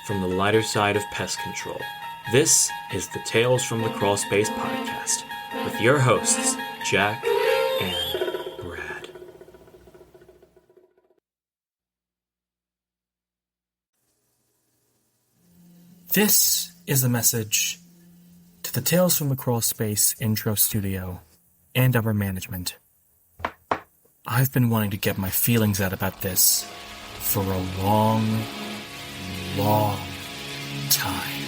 from the lighter side of pest control. This is the Tales from the Crawl Space podcast with your hosts, Jack and Brad. This is a message to the Tales from the Crawl Space intro studio and our management. I've been wanting to get my feelings out about this for a long time.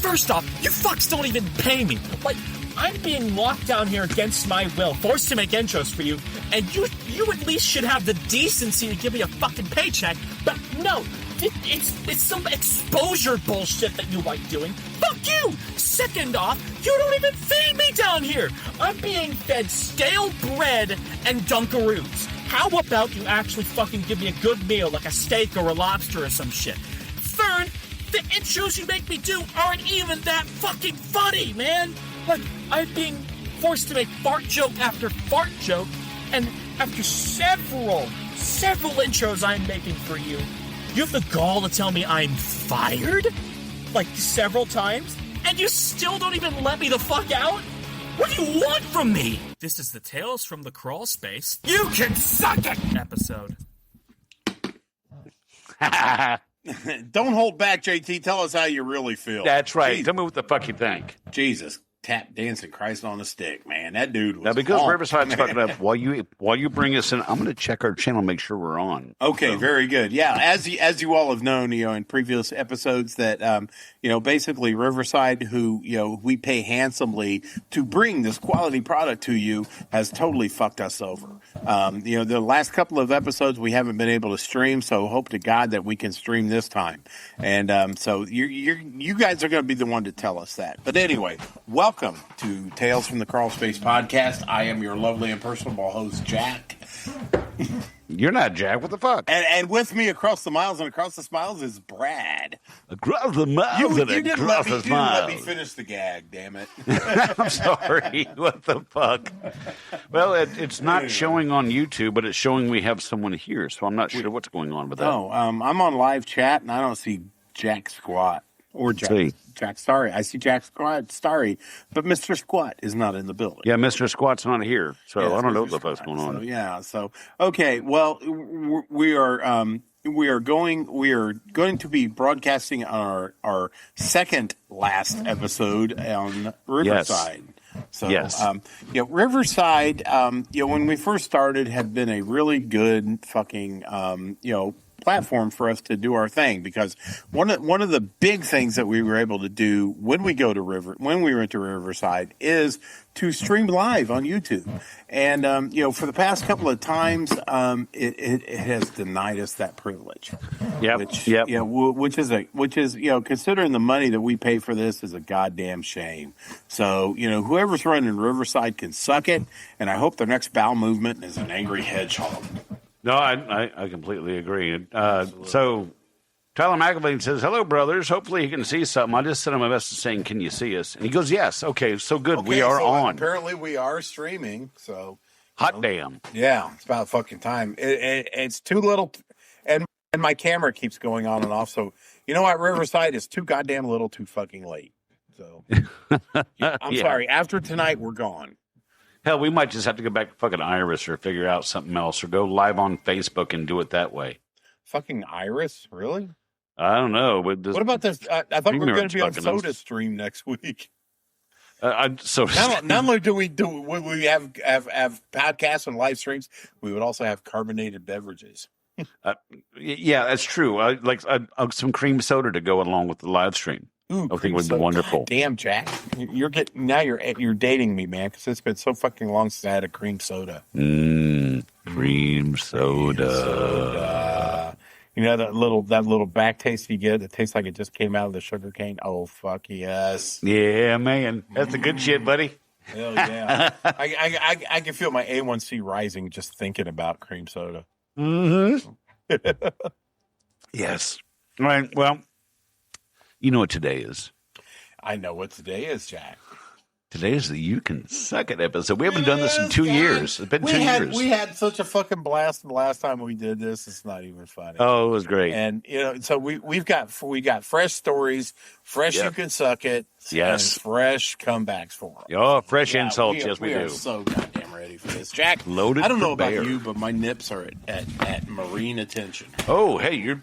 First off, you fucks don't even pay me. Like, I'm being locked down here against my will, forced to make intros for you, and you at least should have the decency to give me a fucking paycheck. But no, it's some exposure bullshit that you like doing. Fuck you! Second off, you don't even feed me down here. I'm being fed stale bread and Dunkaroos. How about you actually fucking give me a good meal, like a steak or a lobster or some shit? Third, the intros you make me do aren't even that fucking funny, man. Like, I'm being forced to make fart joke after fart joke, and after several intros I'm making for you, you have the gall to tell me I'm fired? Like, several times? And you still don't even let me the fuck out? What do you want from me? This is the Tales from the Crawl Space. You can suck it! Episode. Don't hold back, JT. Tell us how you really feel. That's right. Tell me what the fuck you think. Jesus. Tap dancing Christ on a stick, man. That dude was Now, because on. Riverside's fucking up, while you bring us in, I'm going to check our channel, make sure we're on. Okay, very good. Yeah, as you all have known, in previous episodes that, basically Riverside, who, we pay handsomely to bring this quality product to you, has totally fucked us over. The last couple of episodes we haven't been able to stream, so hope to God that we can stream this time. And so you guys are going to be the one to tell us that. But anyway, welcome to Tales from the Crawl Space podcast. I am your lovely and personable host, Jack. You're not Jack. What the fuck? And with me across the miles and across the smiles is Brad. Across the miles You and didn't across the let smiles. me finish the gag, damn it. I'm sorry. What the fuck? Well, it's not showing on YouTube, but it's showing we have someone here, so I'm not sure what's going on with that. Oh, I'm on live chat, and I don't see Jack Squat. Or Jack Starry. I see Jack Squat Starry, but Mr. Squat is not in the building. Yeah, Mr. Squat's not here, so I don't know what the fuck's going on. So okay. Well, we are going to be broadcasting our second last episode on Riverside. Yes. So, yes. Riverside, when we first started, had been a really good fucking, platform for us to do our thing, because one of the big things that we were able to do when we went to Riverside is to stream live on YouTube. And for the past couple of times, it has denied us that privilege. Which is considering the money that we pay for this, is a goddamn shame. So whoever's running Riverside can suck it, and I hope their next bowel movement is an angry hedgehog. No, I completely agree. So Tyler McElvain says, "Hello, brothers. Hopefully he can see something. I just sent him a message saying, 'Can you see us?' And he goes, 'Yes.' Okay, so good. We are on. Apparently we are streaming. So hot damn. Yeah, it's about fucking time. It's too little, and my camera keeps going on and off. So you know what, Riverside is too goddamn little, too fucking late. So I'm sorry. After tonight, we're gone. Hell, we might just have to go back to fucking Iris or figure out something else, or go live on Facebook and do it that way. Fucking Iris, really? I don't know. But what about this? I thought we were going to be on Soda Stream next week. Not only do we have podcasts and live streams, we would also have carbonated beverages. Yeah, that's true. Like some cream soda to go along with the live stream. Ooh, I think it would be wonderful. God damn, Jack, you're dating me, man, because it's been so fucking long since I had a cream soda. Cream soda. That little back taste you get. It tastes like it just came out of the sugar cane. Oh fuck yes. Yeah, man, that's the good shit, buddy. Hell yeah. I can feel my A1C rising just thinking about cream soda. Mm-hmm. Yes. All right. Well. You know what today is. I know what today is, Jack. Today's the You Can Suck It episode. We haven't done this in 2 years. It's been 2 years. We had such a fucking blast the last time we did this. It's not even funny. Oh, it was great. And so we got fresh stories, fresh You Can Suck It, yes, and fresh comebacks for them. Oh, fresh insults, yes we do. We are so goddamn ready for this, Jack. Loaded. I don't know about bear. you, but my nips are at marine attention. Oh, hey, you're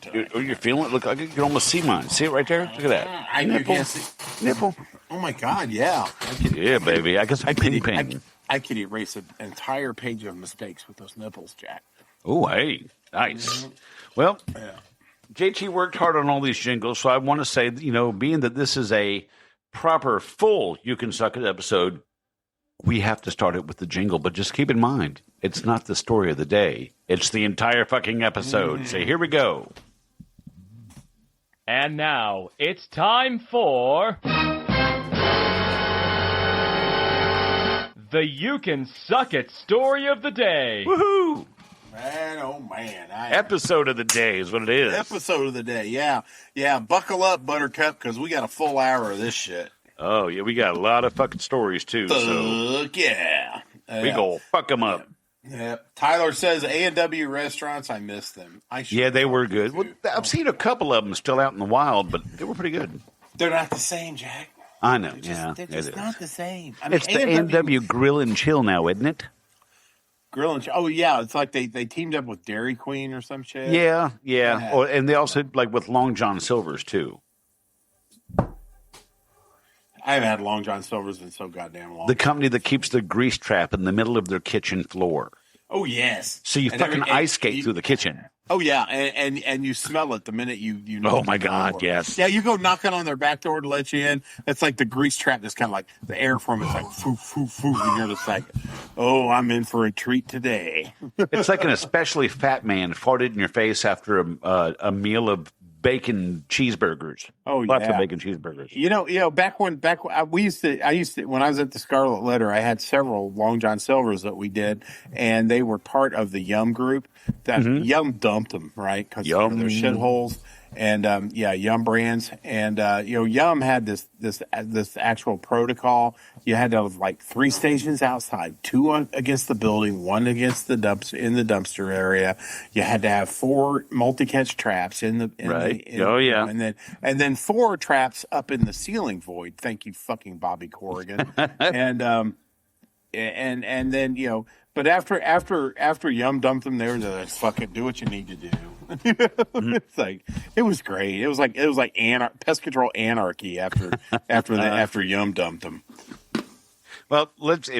feeling it. Look, I can almost see mine. See it right there? Look at that. I Nipple. can't see. Nipple. Oh my God, yeah. Yeah, baby. I guess I ping. I could erase an entire page of mistakes with those nipples, Jack. Oh, hey, nice. Well, JT worked hard on all these jingles, so I want to say, being that this is a proper, full You Can Suck It episode, we have to start it with the jingle. But just keep in mind, it's not the story of the day. It's the entire fucking episode. So here we go. And now, it's time for... the You Can Suck It story of the day. Woohoo! Man, oh man. Episode of the day is what it is. Episode of the day, yeah. Yeah, buckle up, Buttercup, because we got a full hour of this shit. Oh, yeah, we got a lot of fucking stories, too. Fuck yeah. We go fuck them up. Yeah. Tyler says A&W restaurants, I miss them. Yeah, they were good. Well, I've seen a couple of them still out in the wild, but they were pretty good. They're not the same, Jack. I know, They're just not the same. I mean, it's the A&W Grill and Chill now, isn't it? Grill and Chill. Oh, yeah. It's like they teamed up with Dairy Queen or some shit. Yeah. Oh, and they also, like, with Long John Silver's, too. I haven't had Long John Silver's in so goddamn long. The company that keeps the grease trap in the middle of their kitchen floor. Oh, yes. So you fucking ice skate through the kitchen. Oh, yeah, and you smell it the minute you know. Oh, my God, yes. Yeah, you go knocking on their back door to let you in. It's like the grease trap that's kind of like the air from it's like, foo, foo, foo, and you're just like, oh, I'm in for a treat today. It's like an especially fat man farted in your face after a meal of bacon cheeseburgers. Oh, yeah. Lots of bacon cheeseburgers. You know, back when I used to, when I was at the Scarlet Letter, I had several Long John Silver's that we did, and they were part of the Yum group. That Yum dumped them, right? Because they're shitholes. And Yum brands, and Yum had this actual protocol. You had to have like 3 stations outside, 2 against the building, 1 against the dumpster area. You had to have 4 multi-catch traps in the and then 4 traps up in the ceiling void. Thank you, fucking Bobby Corrigan. and then but after Yum dumped them, they were like, fuck it, do what you need to do. It's like it was great. It was like pest control anarchy after Yum dumped them. Well,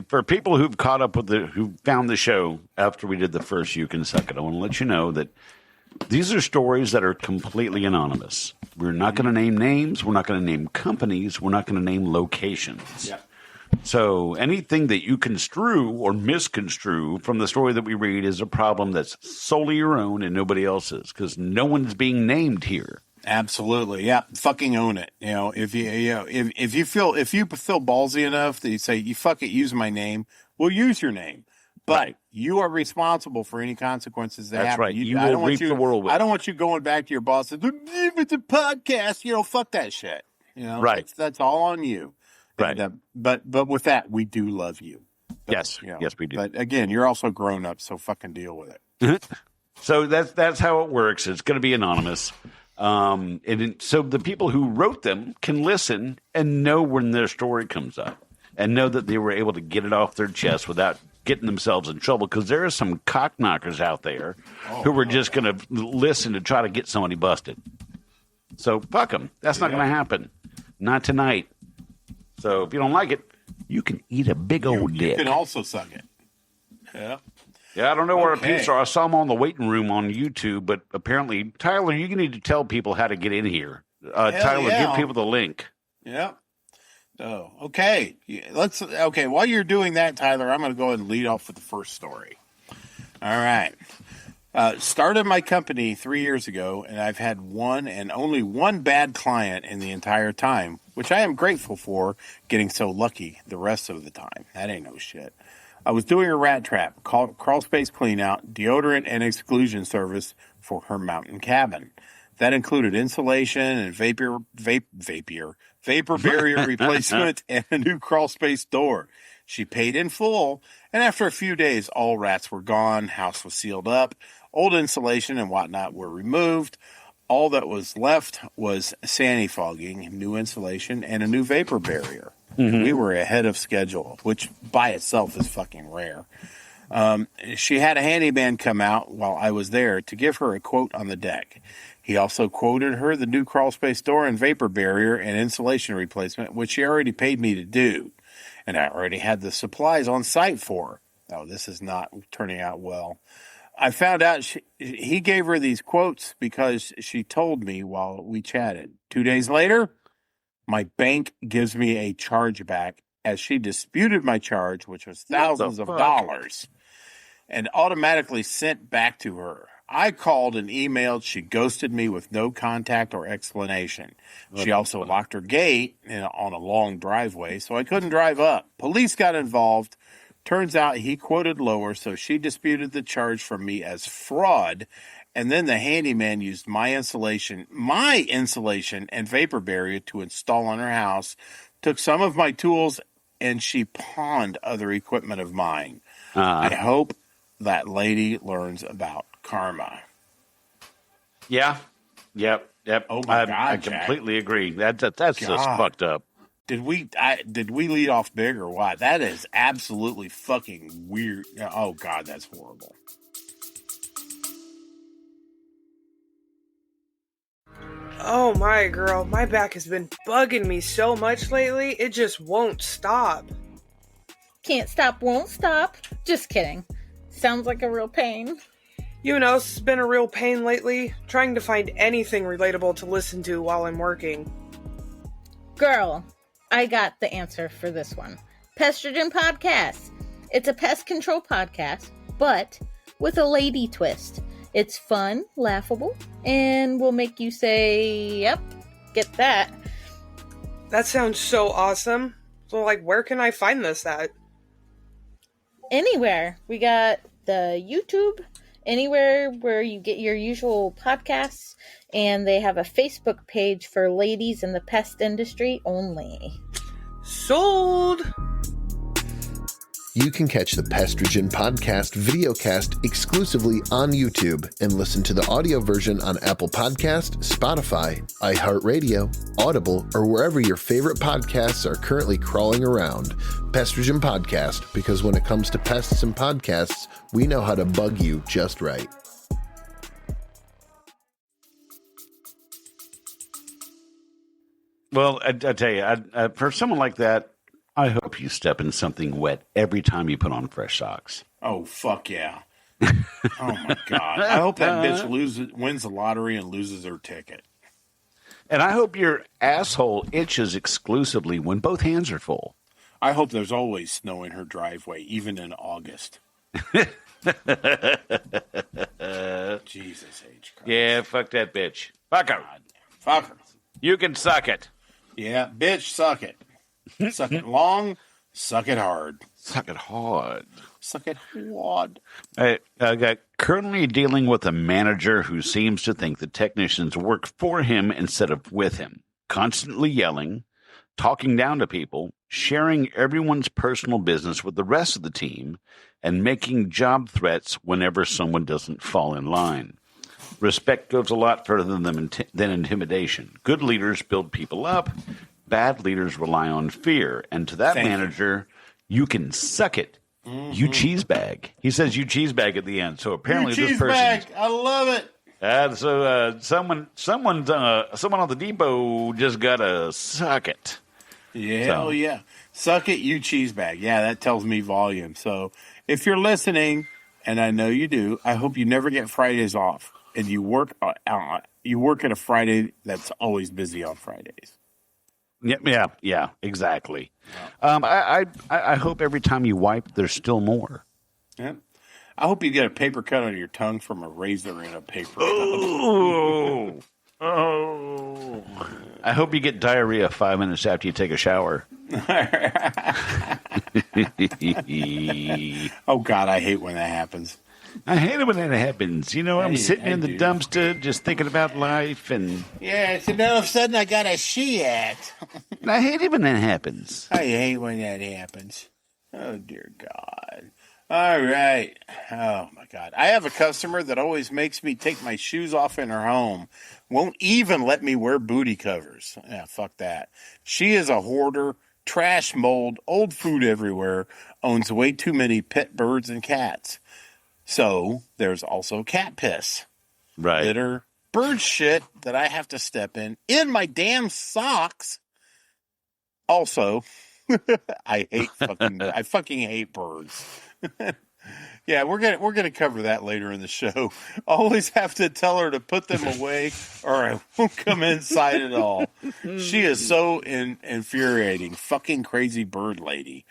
for people who've caught up with who found the show after we did the first You Can Suck It, I want to let you know that these are stories that are completely anonymous. We're not going to name names. We're not going to name companies. We're not going to name locations. Yeah. So anything that you construe or misconstrue from the story that we read is a problem that's solely your own and nobody else's, because no one's being named here. Absolutely, yeah. Fucking own it. If you feel ballsy enough that you say, you fuck it, use my name, we'll use your name. But you are responsible for any consequences that happen. Right. You will reap the whirlwind. I don't want you going back to your boss and it's a podcast. Fuck that shit. Right. That's all on you. Right. And, but with that, we do love you. Yes. Yes, we do. But again, you're also grown up, so fucking deal with it. So that's how it works. It's going to be anonymous. So the people who wrote them can listen and know when their story comes up and know that they were able to get it off their chest without getting themselves in trouble, because there are some cock knockers out there who are just going to listen to try to get somebody busted. So fuck them. That's not going to happen. Not tonight. So if you don't like it, you can eat a big old dick. You can also suck it. Yeah. Yeah, I don't know where our peeps are. I saw them on the waiting room on YouTube, but apparently, Tyler, you need to tell people how to get in here. Tyler, give people the link. Yeah. Oh, okay. While you're doing that, Tyler, I'm going to go ahead and lead off with the first story. All right. Started my company 3 years ago, and I've had one and only one bad client in the entire time, which I am grateful for, getting so lucky the rest of the time. That ain't no shit. I was doing a rat trap, crawl space cleanout, deodorant, and exclusion service for her mountain cabin. That included insulation and vapor barrier replacement and a new crawl space door. She paid in full, and after a few days, all rats were gone, house was sealed up, old insulation and whatnot were removed. All that was left was sanifogging, new insulation, and a new vapor barrier. Mm-hmm. We were ahead of schedule, which by itself is fucking rare. She had a handyman come out while I was there to give her a quote on the deck. He also quoted her the new crawl space door and vapor barrier and insulation replacement, which she already paid me to do. And I already had the supplies on site for her. Oh, this is not turning out well. I found out he gave her these quotes because she told me while we chatted. 2 days later, my bank gives me a charge back as she disputed my charge, which was thousands of dollars, and automatically sent back to her. I called and emailed. She ghosted me with no contact or explanation. She also locked her gate on a long driveway, so I couldn't drive up. Police got involved. Turns out he quoted lower, so she disputed the charge from me as fraud. And then the handyman used my insulation and vapor barrier to install on her house, took some of my tools, and she pawned other equipment of mine. I hope that lady learns about karma. Yeah. Yep. Oh my God, I completely agree. That's just fucked up. Did we lead off big or what? That is absolutely fucking weird. Oh God, that's horrible. Oh my girl, my back has been bugging me so much lately, it just won't stop. Can't stop, won't stop. Just kidding. Sounds like a real pain. You know, it's been a real pain lately, trying to find anything relatable to listen to while I'm working. Girl, I got the answer for this one. Pestrogen Podcast. It's a pest control podcast, but with a lady twist. It's fun, laughable, and will make you say, yep, get that. That sounds so awesome. So, where can I find this at? Anywhere. We got the YouTube, anywhere where you get your usual podcasts, and they have a Facebook page for ladies in the pest industry only. Sold! You can catch the Pestrogen Podcast videocast exclusively on YouTube and listen to the audio version on Apple Podcast, Spotify, iHeartRadio, Audible, or wherever your favorite podcasts are currently crawling around. Pestrogen Podcast, because when it comes to pests and podcasts, we know how to bug you just right. Well, I tell you, for someone like that, I hope you step in something wet every time you put on fresh socks. Oh, fuck yeah. Oh, my God. I hope that bitch wins the lottery and loses her ticket. And I hope your asshole itches exclusively when both hands are full. I hope there's always snow in her driveway, even in August. Jesus H. Christ. Yeah, fuck that bitch. Fuck her. Fuck her. You can suck it. Yeah, bitch, suck it. Suck it long, suck it hard. Suck it hard. Suck it hard. I got currently dealing with a manager who seems to think the technicians work for him instead of with him. Constantly yelling, talking down to people, sharing everyone's personal business with the rest of the team, and making job threats whenever someone doesn't fall in line. Respect goes a lot further than intimidation. Good leaders build people up. Bad leaders rely on fear. And to that manager, you can suck it. Mm-hmm. You cheese bag. He says you cheese bag at the end. So apparently this person. Bag. I love it. So someone on the depot just gotta suck it. Yeah, so. Yeah. Suck it, you cheese bag. Yeah, that tells me volume. So if you're listening, and I know you do, I hope you never get Fridays off, and you work at a Friday that's always busy on Fridays. Yeah, exactly. I hope every time you wipe, there's still more. Yeah. I hope you get a paper cut on your tongue from a razor in a paper cup. Oh. I hope you get diarrhea 5 minutes after you take a shower. Oh, God, I hate when that happens. I hate it when that happens. You know, I'm sitting in the dumpster just thinking about life, and so now all of a sudden I got a she-at. I hate it when that happens. I hate when that happens. Oh, dear God. All right. Oh, my God. I have a customer that always makes me take my shoes off in her home. Won't even let me wear booty covers. Yeah, fuck that. She is a hoarder, trash mold, old food everywhere, owns way too many pet birds and cats. So there's also cat piss. Right. Litter, bird shit that I have to step in my damn socks. Also, I fucking hate birds. Yeah, we're gonna cover that later in the show. Always have to tell her to put them away, or I won't come inside at all. She is so infuriating. Fucking crazy bird lady.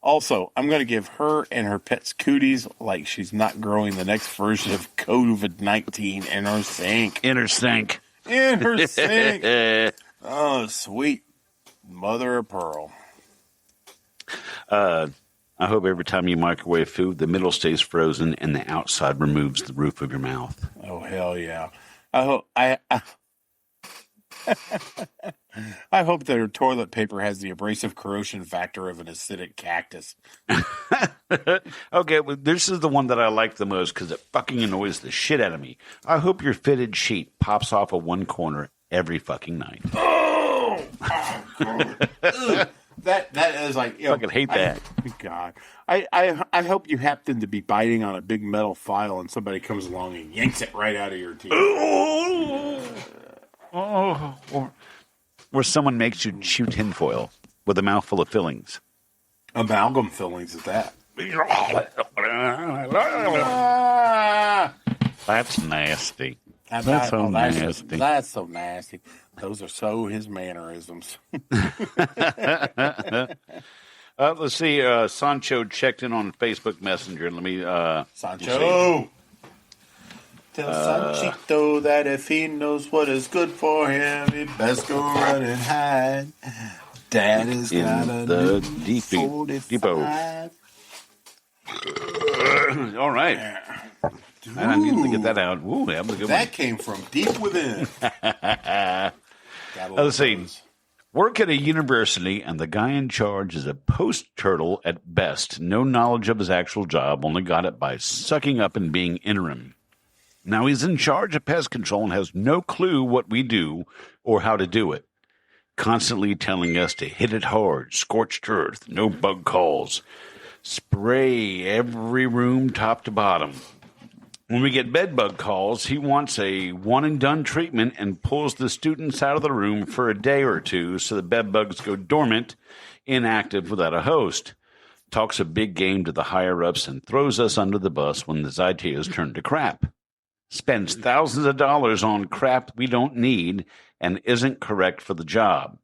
Also, I'm going to give her and her pets cooties like she's not growing the next version of COVID-19 in her sink. In her sink. In her sink. Oh, sweet mother of pearl. I hope every time you microwave food, the middle stays frozen and the outside removes the roof of your mouth. Oh, hell yeah. I hope that her toilet paper has the abrasive corrosion factor of an acidic cactus. Okay, well, this is the one that I like the most because it fucking annoys the shit out of me. I hope your fitted sheet pops off of one corner every fucking night. Oh! That is like... I fucking hate that. God. I hope you happen to be biting on a big metal file and somebody comes along and yanks it right out of your teeth. Or someone makes you chew tinfoil with a mouthful of fillings. Amalgam fillings at that. That's nasty. That's so nasty. That's so nasty. Those are so his mannerisms. Let's see. Sancho checked in on Facebook Messenger. Let me. Sancho! Tell Sanchito that if he knows what is good for him, he best go run and hide. Dad is got a the depot. All right. I need to get that out. Ooh, that was a good that came from deep within. Let's see. Work at a university, and the guy in charge is a post-turtle at best. No knowledge of his actual job, only got it by sucking up and being interim. Now he's in charge of pest control and has no clue what we do or how to do it. Constantly telling us to hit it hard, scorched earth, no bug calls. Spray every room top to bottom. When we get bed bug calls, he wants a one-and-done treatment and pulls the students out of the room for a day or two so the bed bugs go dormant, inactive without a host. Talks a big game to the higher-ups and throws us under the bus when his ideas turn to crap. Spends thousands of dollars on crap we don't need and isn't correct for the job.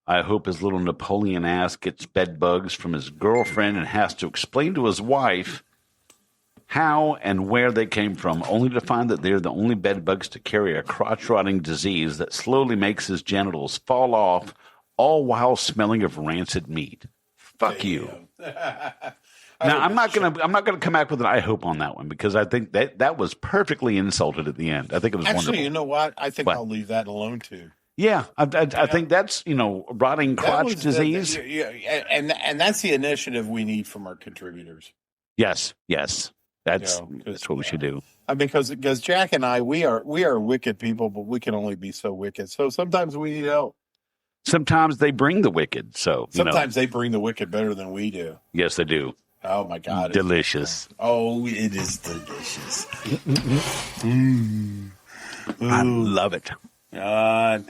I hope his little Napoleon ass gets bed bugs from his girlfriend and has to explain to his wife how and where they came from, only to find that they're the only bed bugs to carry a crotch-rotting disease that slowly makes his genitals fall off, all while smelling of rancid meat. Fuck you. Now, I'm not gonna come back with an I hope on that one because I think that was perfectly insulted at the end. I think it was wonderful. You know what? I think I'll leave that alone too. Yeah, I think that's rotting crotch disease. And that's the initiative we need from our contributors. Yes, that's what we should do. Because Jack and I we are wicked people, but we can only be so wicked. So sometimes we need help. Sometimes they bring the wicked. So sometimes they bring the wicked better than we do. Yes, they do. Oh my God! Delicious. Oh, it is delicious. I love it. The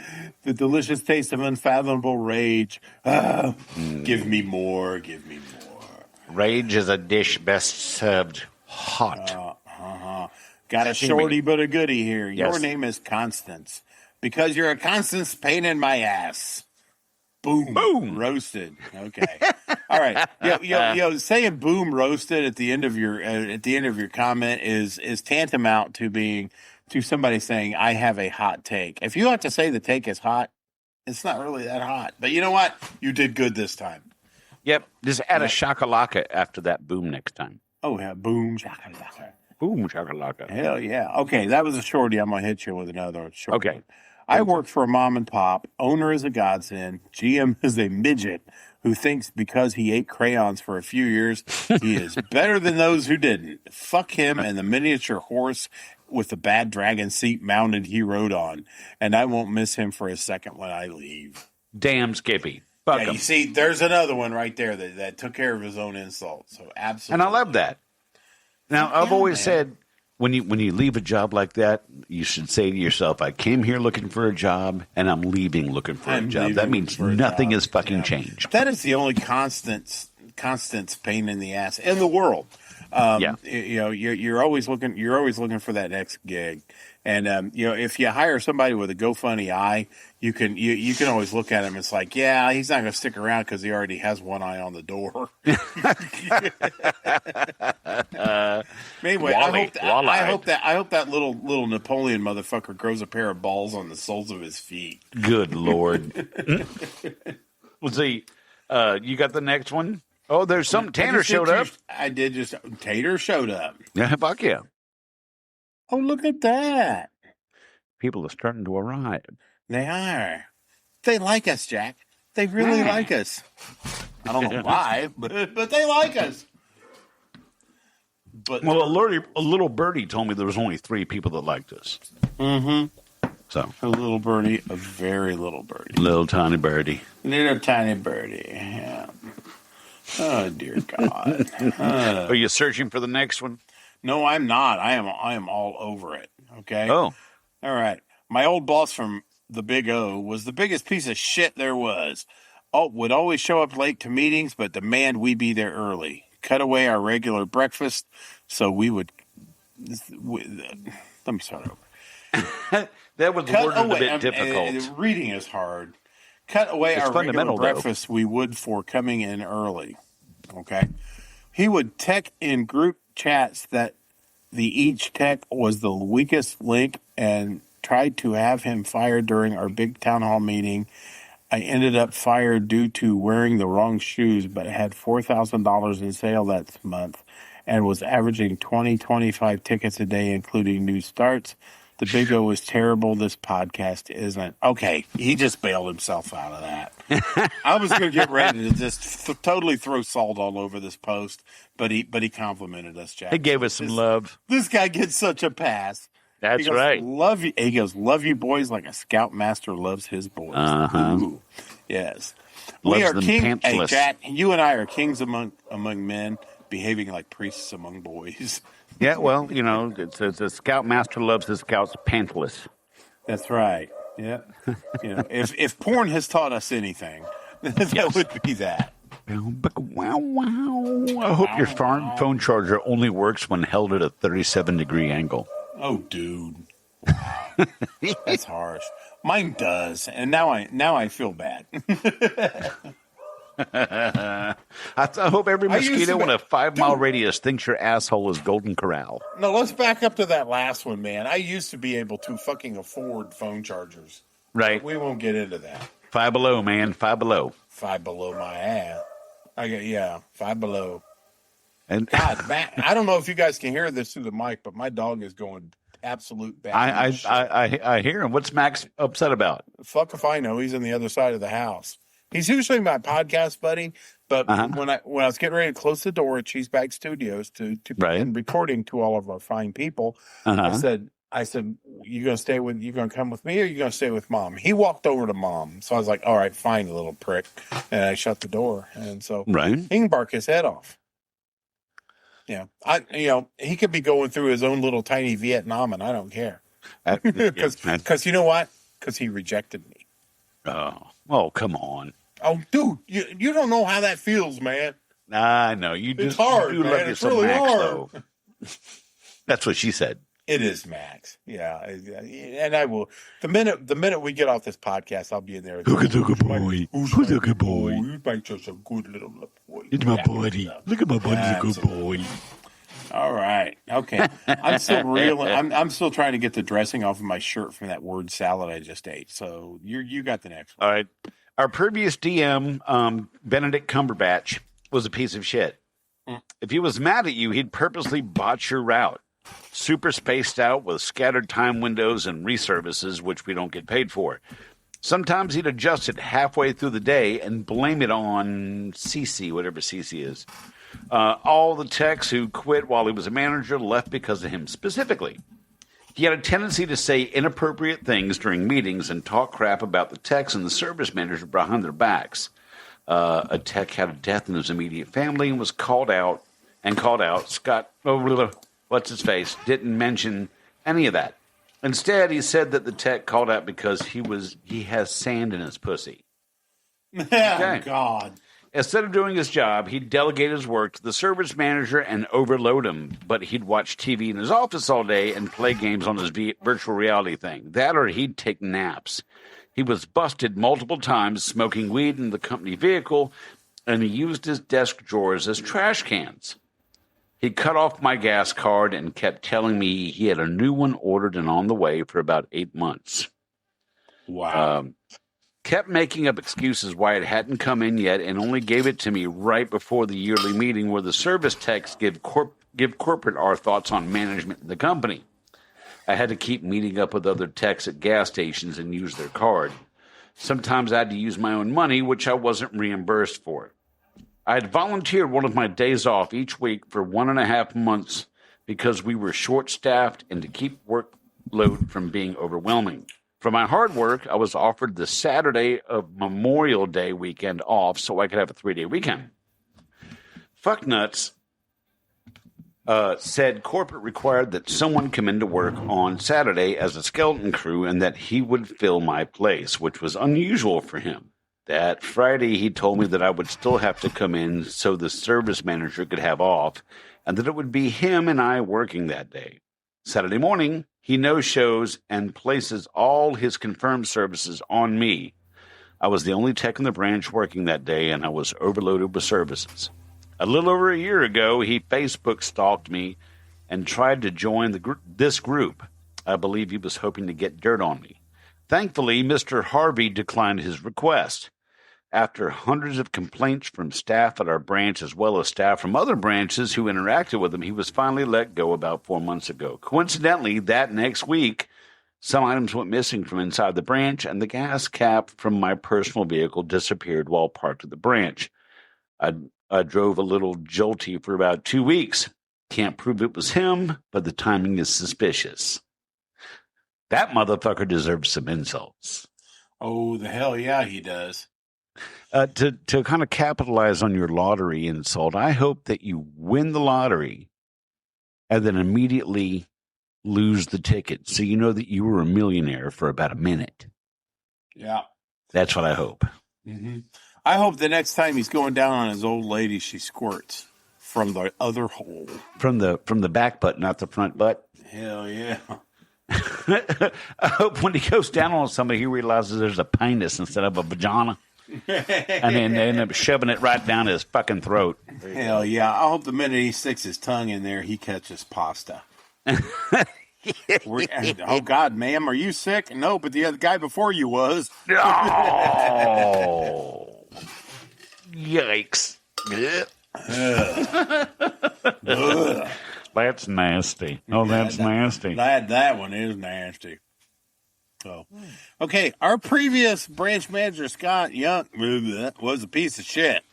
delicious taste of unfathomable rage. Give me more. Give me more. Rage is a dish best served hot. Got a shorty but a goodie here. Yes. Your name is Constance. Because you're a Constance pain in my ass. Boom. Boom. Roasted. Okay. All right. Saying boom roasted at the end of your comment is tantamount to somebody saying I have a hot take. If you have to say the take is hot, it's not really that hot. But you know what? You did good this time. Yep. Just add a shakalaka after that boom next time. Oh yeah, boom shakalaka. Boom, shakalaka. Hell yeah. Okay, that was a shorty. I'm going to hit you with another short Okay. one. I work for a mom and pop. Owner is a godsend. GM is a midget who thinks because he ate crayons for a few years, he is better than those who didn't. Fuck him and the miniature horse with the bad dragon seat mounted he rode on. And I won't miss him for a second when I leave. Damn Skippy. Fuck Yeah, him. you see, there's another one right there that took care of his own insult. So absolutely. And I love that. Now, I've always said, when you leave a job like that, you should say to yourself, I came here looking for a job, and I'm leaving looking for a job. That means nothing has fucking changed. That is the only constant pain in the ass in the world. You're always looking for that next gig. And if you hire somebody with a GoFundMe eye, you can always look at him. It's like, yeah, he's not going to stick around because he already has one eye on the door. Anyway, I hope that little Napoleon motherfucker grows a pair of balls on the soles of his feet. Good Lord. Let's see. You got the next one? Oh, there's some. Tanner showed up. Tater showed up. Yeah, fuck yeah. Oh, look at that. People are starting to arrive. They are. They like us, Jack. They really like us. I don't know why, but they like us. But well, a little birdie told me there was only 3 people that liked us. Mm-hmm. So a little birdie, a very little birdie. Little tiny birdie. Little tiny birdie, yeah. Oh, dear God. Are you searching for the next one? No, I'm not. I am all over it. Okay. Oh. All right. My old boss from the Big O was the biggest piece of shit there was. Would always show up late to meetings, but demand we be there early. Cut away our regular breakfast, so we would. Let me start over. That was worded a bit difficult. Reading is hard. Cut away our regular breakfast we would for coming in early. Okay. He would tech in group chats that each tech was the weakest link and tried to have him fired during our big town hall meeting. I ended up fired due to wearing the wrong shoes, but had $4,000 in sale that month and was averaging 25 tickets a day, including new starts. The Big O is terrible. This podcast isn't. Okay, he just bailed himself out of that. I was going to get ready to just totally throw salt all over this post, but he complimented us, Jack. He gave us some love. This guy gets such a pass. That's he goes, right. Love you. He goes, love you boys like a scoutmaster loves his boys. Ooh, yes. We are kings. Hey, Jack, you and I are kings among men, behaving like priests among boys. Yeah, well, it's the scoutmaster loves his scouts pantless. That's right. Yeah. If porn has taught us anything, that would be that. Wow. I hope your phone charger only works when held at a 37-degree angle. Oh, dude. Wow. That's harsh. Mine does, and now I feel bad. I hope every mosquito in a 5-mile radius thinks your asshole is Golden Corral. No, let's back up to that last one, man. I used to be able to fucking afford phone chargers. Right. We won't get into that. Five Below, man. Five Below. Five Below my ass. Five Below. And God, Matt, I don't know if you guys can hear this through the mic, but my dog is going absolute bad. I hear him. What's Max upset about? Fuck if I know. He's on the other side of the house. He's usually my podcast buddy, but when I was getting ready to close the door at Cheeseback Studios to begin recording to all of our fine people, I said, you gonna come with me or you gonna stay with Mom? He walked over to Mom, so I was like, all right, fine, you little prick, and I shut the door, and so he can bark his head off. Yeah, he could be going through his own little tiny Vietnam, and I don't care, because you know what? Because he rejected me. Oh, come on. Oh, dude, you don't know how that feels, man. I know. It's hard, you man. love It's some really Max, hard. though. That's what she said. It is Max. Yeah. And I will. The minute we get off this podcast, I'll be in there. Look at the good boy. Who's a good boy? You make such a good little boy. It's my buddy. Look at my buddy. He's a good boy. All right. Okay. I'm still reeling. I'm still trying to get the dressing off of my shirt from that word salad I just ate. So you got the next one. All right. Our previous DM, Benedict Cumberbatch, was a piece of shit. If he was mad at you, he'd purposely botch your route. super spaced out with scattered time windows and reservices, which we don't get paid for. Sometimes he'd adjust it halfway through the day and blame it on CC, whatever CC is. All the techs who quit while he was a manager left because of him specifically. He had a tendency to say inappropriate things during meetings and talk crap about the techs and the service manager behind their backs. A tech had a death in his immediate family and was called out. Scott, what's his face, didn't mention any of that. Instead, he said that the tech called out because he has sand in his pussy. Oh, God. Instead of doing his job, he'd delegate his work to the service manager and overload him. But he'd watch TV in his office all day and play games on his virtual reality thing. That or he'd take naps. He was busted multiple times smoking weed in the company vehicle, and he used his desk drawers as trash cans. He cut off my gas card and kept telling me he had a new one ordered and on the way for about 8 months. Wow. Kept making up excuses why it hadn't come in yet and only gave it to me right before the yearly meeting where the service techs give corporate our thoughts on management in the company. I had to keep meeting up with other techs at gas stations and use their card. Sometimes I had to use my own money, which I wasn't reimbursed for. I had volunteered one of my days off each week for 1.5 months because we were short-staffed and to keep workload from being overwhelming. For my hard work, I was offered the Saturday of Memorial Day weekend off so I could have a 3-day weekend. Fucknuts said corporate required that someone come into work on Saturday as a skeleton crew and that he would fill my place, which was unusual for him. That Friday, he told me that I would still have to come in so the service manager could have off and that it would be him and I working that day. Saturday morning, he no-shows and places all his confirmed services on me. I was the only tech in the branch working that day, and I was overloaded with services. A little over a year ago, he Facebook stalked me and tried to join this group. I believe he was hoping to get dirt on me. Thankfully, Mr. Harvey declined his request. After hundreds of complaints from staff at our branch as well as staff from other branches who interacted with him, he was finally let go about 4 months ago. Coincidentally, that next week, some items went missing from inside the branch, and the gas cap from my personal vehicle disappeared while parked at the branch. I drove a little jolty for about 2 weeks. Can't prove it was him, but the timing is suspicious. That motherfucker deserves some insults. Oh, the hell yeah, he does. To kind of capitalize on your lottery insult, I hope that you win the lottery and then immediately lose the ticket so you know that you were a millionaire for about a minute. Yeah. That's what I hope. Mm-hmm. I hope the next time he's going down on his old lady, she squirts from the other hole. From the back butt, not the front butt? Hell yeah. I hope when he goes down on somebody, he realizes there's a penis instead of a vagina. And then they end up shoving it right down his fucking throat. Hell yeah. I hope the minute he sticks his tongue in there, he catches pasta. Oh, God, ma'am, are you sick? No, but the other guy before you was. Oh. Yikes. That's nasty. Oh, that's nasty. That one is nasty. So, okay, our previous branch manager, Scott Young, was a piece of shit.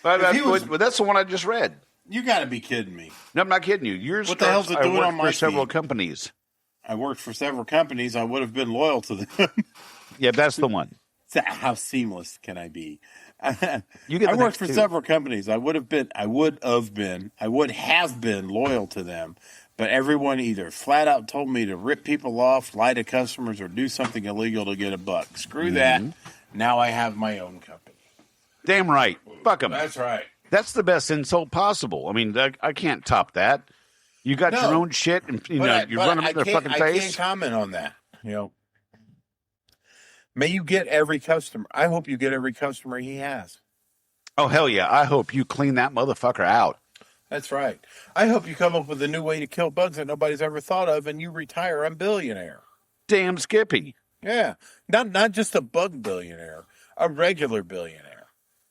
But that's the one I just read. You got to be kidding me. No, I'm not kidding you. Yours what the hell's it doing on my several feed? companies. I worked for several companies. I would have been loyal to them. Yeah, that's the one. How seamless can I be? You get I worked for several companies. I would have been loyal to them. But everyone either flat out told me to rip people off, lie to customers, or do something illegal to get a buck. Screw that. Now I have my own company. Damn right. Fuck them. That's right. That's the best insult possible. I mean, I can't top that. You got your own shit, and you run them in their fucking face. I can't comment on that. May you get every customer. I hope you get every customer he has. Oh, hell yeah. I hope you clean that motherfucker out. That's right. I hope you come up with a new way to kill bugs that nobody's ever thought of, and you retire a billionaire. Damn Skippy. Yeah. Not just a bug billionaire, a regular billionaire.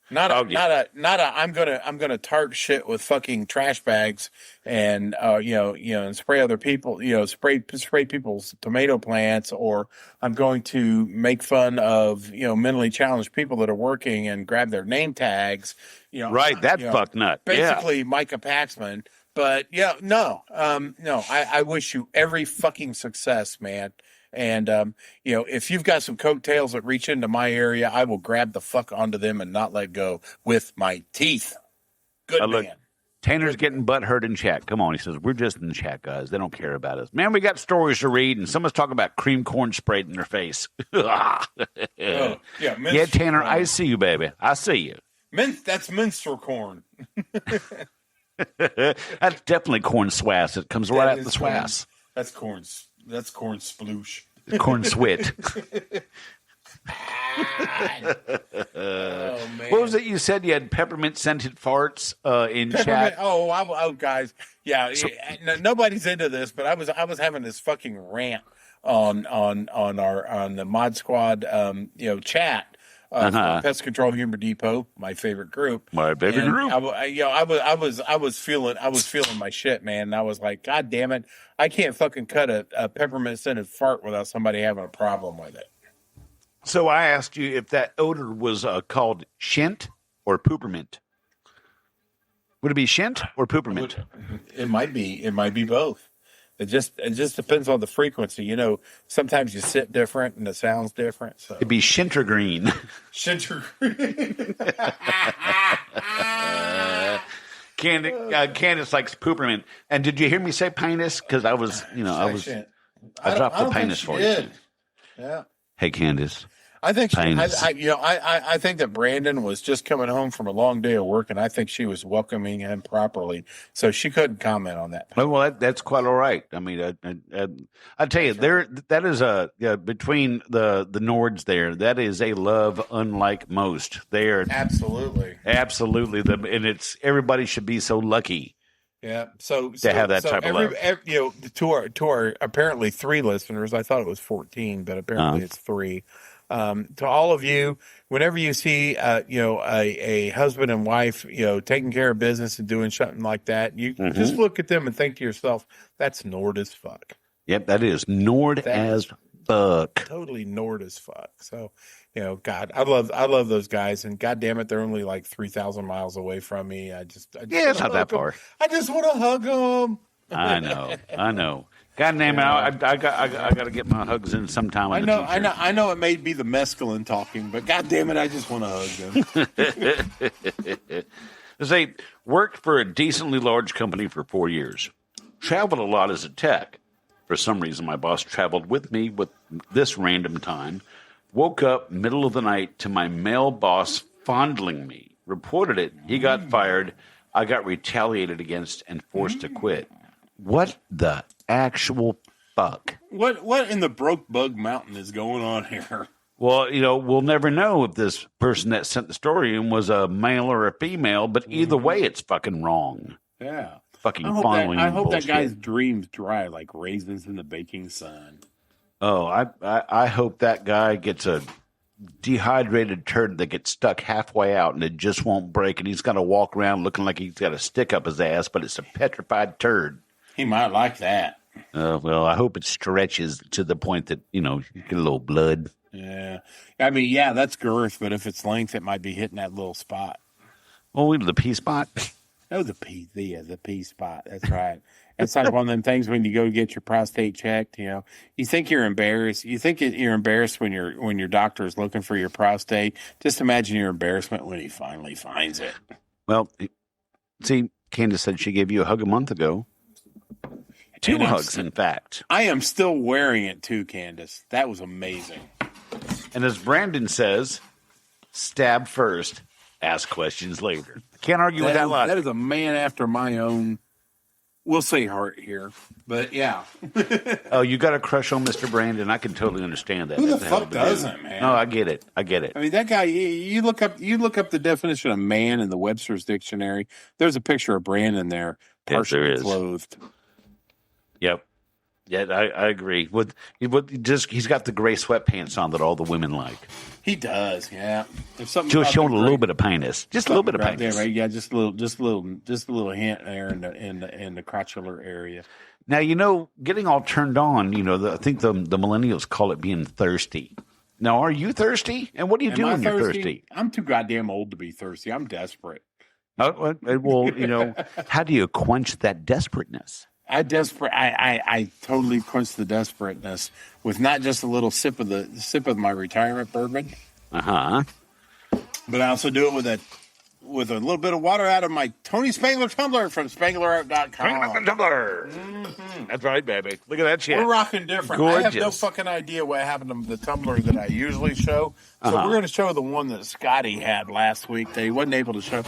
Not a. I'm gonna tart shit with fucking trash bags and and spray other people. Spray people's tomato plants, or I'm going to make fun of mentally challenged people that are working and grab their name tags. Right, that fuck nut. Basically, Micah Paxman. But no. I wish you every fucking success, man. And, if you've got some coattails that reach into my area, I will grab the fuck onto them and not let go with my teeth. Good man. Look, Tanner's getting butthurt in chat. Come on, he says, we're just in the chat, guys. They don't care about us. Man, we got stories to read, and someone's talking about cream corn sprayed in their face. Yeah, Tanner, corn. I see you, baby. I see you. That's minstrel corn. That's definitely corn swass. It comes right out the swass. That's corn sploosh. Corn swit. Oh, man. What was it you said? You had peppermint scented farts in chat? Oh, guys. Yeah, nobody's into this, but I was having this fucking rant on the Mod Squad chat. Pest Control Humor Depot, my favorite group. My favorite group. I was feeling my shit, man. And I was like, God damn it, I can't fucking cut a peppermint scented fart without somebody having a problem with it. So I asked you if that odor was called shint or poopermint. Would it be shint or poopermint? It might be both. It just depends on the frequency. Sometimes you sit different and the sound's different. So. It'd be shintergreen. Shintergreen. Candace likes poopermint. And did you hear me say penis? Because I was, I dropped the penis for you. Yeah. Hey, Candace. I think I think that Brandon was just coming home from a long day of work, and I think she was welcoming him properly, so she couldn't comment on that. Well, that's quite all right. I mean, I tell you, that is between the Nords there. That is a love unlike most. They are absolutely, and it's everybody should be so lucky. Yeah, so to have that type of love. To our apparently 3 listeners, I thought it was 14, but apparently it's 3. To all of you, whenever you see, a husband and wife, taking care of business and doing something like that, you just look at them and think to yourself, that's Nord as fuck. Yep, that is Nord as fuck. Totally Nord as fuck. So, God, I love those guys, and God damn it, they're only like 3,000 miles away from me. I just it's not that far. I just want to hug them. I know. God damn it! I got to get my hugs in sometime. I know. It may be the mescaline talking, but God damn it, I just want to hug them. Say, worked for a decently large company for 4 years. Traveled a lot as a tech. For some reason, my boss traveled with me with this random time. Woke up middle of the night to my male boss fondling me. Reported it. He got fired. I got retaliated against and forced to quit. What the actual fuck? What in the broke bug mountain is going on here? Well, we'll never know if this person that sent the story in was a male or a female, but either way, it's fucking wrong. Yeah. Fucking fondling. I hope that guy's dreams dry like raisins in the baking sun. Oh, I hope that guy gets a dehydrated turd that gets stuck halfway out and it just won't break, and he's got to walk around looking like he's got a stick up his ass, but it's a petrified turd. He might like that. Well, I hope it stretches to the point that, you get a little blood. Yeah. I mean, yeah, that's girth, but if it's length, it might be hitting that little spot. Oh, the P spot? Oh, the P spot. That's right. It's like one of them things when you go get your prostate checked, you think you're embarrassed. You think you're embarrassed when your doctor is looking for your prostate. Just imagine your embarrassment when he finally finds it. Well, see, Candace said she gave you a hug a month ago. 2 hugs, in fact. I am still wearing it too, Candace. That was amazing. And as Brandon says, stab first, ask questions later. Can't argue with that logic. That is a man after my own, we'll say heart here, but yeah. Oh, you got a crush on Mr. Brandon? I can totally understand that. Who the fuck doesn't, man? No, I get it. I mean, that guy. You look up the definition of man in the Webster's dictionary. There's a picture of Brandon there, partially clothed. Yep. Yeah, I agree. He's got the gray sweatpants on that all the women like. He does, yeah. There's something Just about showing the a little gray- bit of penis. Just a little bit of right there, penis. right? Yeah, just a little hint there in the crotchular area. Now, getting all turned on, I think the millennials call it being thirsty. Now, are you thirsty? And what do you do Am I when you're thirsty? I'm too goddamn old to be thirsty. I'm desperate. Well, how do you quench that desperateness? I totally quench the desperateness with not just a little sip of my retirement bourbon, Uh-huh. but I also do it with a little bit of water out of my Tony Spangler tumbler from SpanglerArt.com. Tumbler. That's right, baby. Look at that shit. We're rocking different. I have no Gorgeous. fucking idea what happened to the tumbler that I usually show. So we're going to show the one that Scotty had last week that he wasn't able to show.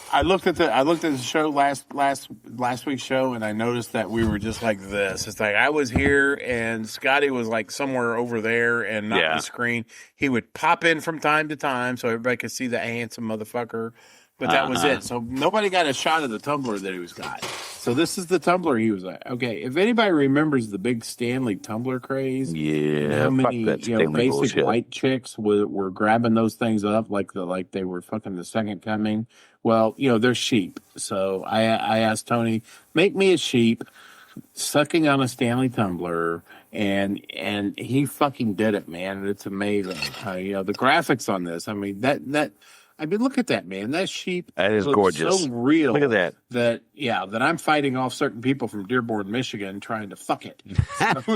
I looked at the show last week's show, and I noticed that we were just like this. It's like I was here and Scotty was like somewhere over there and not on the screen. He would pop in from time to time so everybody could see the handsome motherfucker. But that was it. So nobody got a shot of the tumbler that he was got. So this is the tumbler he was at. Okay, if anybody remembers the big Stanley tumbler craze, how many basic bullshit. white chicks were grabbing those things up like they were fucking the second coming. Well, they're sheep. So I asked Tony, make me a sheep sucking on a Stanley tumbler, and he fucking did it, man. It's amazing. The graphics on this. I mean look at that, man. That sheep That is looks gorgeous. so real. Look at that. That I'm fighting off certain people from Dearborn, Michigan, trying to fuck it. It's